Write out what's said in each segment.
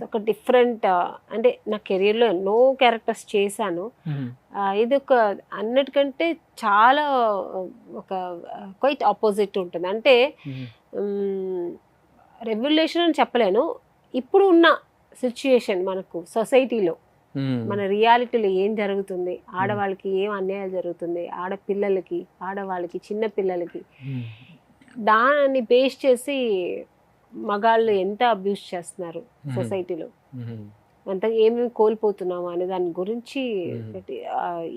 ఒక డిఫరెంట్ అంటే నా కెరీర్లో ఎన్నో క్యారెక్టర్స్ చేశాను. ఇది ఒక అన్నిటికంటే చాలా ఒక క్వైట్ ఆపోజిట్ ఉంటుంది. అంటే రెవల్యూషన్ అని చెప్పలేను. ఇప్పుడు ఉన్న సిచ్యుయేషన్ మనకు సొసైటీలో మన రియాలిటీలో ఏం జరుగుతుంది, ఆడవాళ్ళకి ఏం అన్యాయాలు జరుగుతుంది, ఆడపిల్లలకి, ఆడవాళ్ళకి, చిన్న పిల్లలకి, దాన్ని బేస్ చేసి మగాళ్ళు ఎంత అబ్యూస్ చేస్తున్నారు సొసైటీలో, అంత ఏమేమి కోల్పోతున్నాము అనే దాని గురించి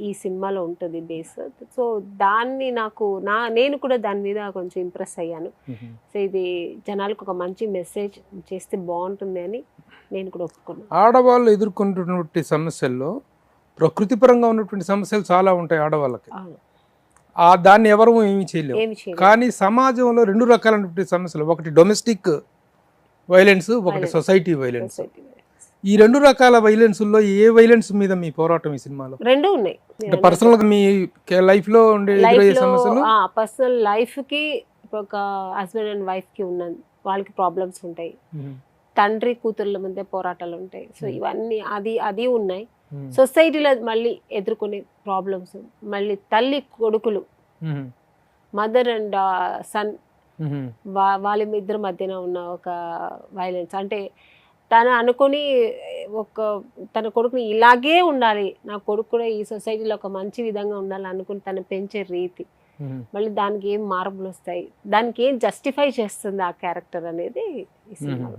ఈ సినిమాలో ఉంటుంది బేస్. సో దాన్ని నేను కూడా దాని మీద కొంచెం ఇంప్రెస్ అయ్యాను. సో ఇది జనాలకు ఒక మంచి మెసేజ్ చేస్తే బాగుంటుంది అని నేను కూడా ఒప్పుకున్నాను. ఆడవాళ్ళు ఎదుర్కొంటున్నటువంటి సమస్యల్లో ప్రకృతిపరంగా ఉన్నటువంటి సమస్యలు చాలా ఉంటాయి ఆడవాళ్ళకి, దాన్ని ఎవరు ఏమి చేయలేము. కానీ సమాజంలో రెండు రకాలైనటువంటి సమస్యలు, ఒకటి డొమెస్టిక్ వైలెన్స్, ఒకటి సొసైటీ వైలెన్స్. ఈ రెండు రకాల వైలెన్స్ లో ఏ వైలెన్స్ మీద మీ పోరాటం ఈ సినిమాలో? రెండు ఉన్నాయి. పర్సనల్ గా మీ లైఫ్ లో ఉండే సమస్యలు, పర్సనల్ లైఫ్ కి ఒక హస్బెండ్ అండ్ వైఫ్ కి ఉన్నది, వాళ్ళకి ప్రాబ్లమ్స్ ఉంటాయి, తండ్రి కూతుర్ల మధ్య పోరాటాలు ఉంటాయి. సో ఇవన్నీ అది ఉన్నాయి. సొసైటీలో మళ్ళీ ఎదుర్కొనే ప్రాబ్లమ్స్, మళ్ళీ తల్లి కొడుకులు, మదర్ అండ్ సన్, వాళ్ళ ఇద్దరి మధ్యన ఉన్న ఒక వైలెన్స్. అంటే తను అనుకుని తన కొడుకుని ఇలాగే ఉండాలి, నా కొడుకు కూడా ఈ సొసైటీలో ఒక మంచి విధంగా ఉండాలి అనుకుని తను పెంచే రీతి, మళ్ళీ దానికి ఏం మార్పులు వస్తాయి, దానికి ఏం జస్టిఫై చేస్తుంది ఆ క్యారెక్టర్ అనేది ఈ సినిమా.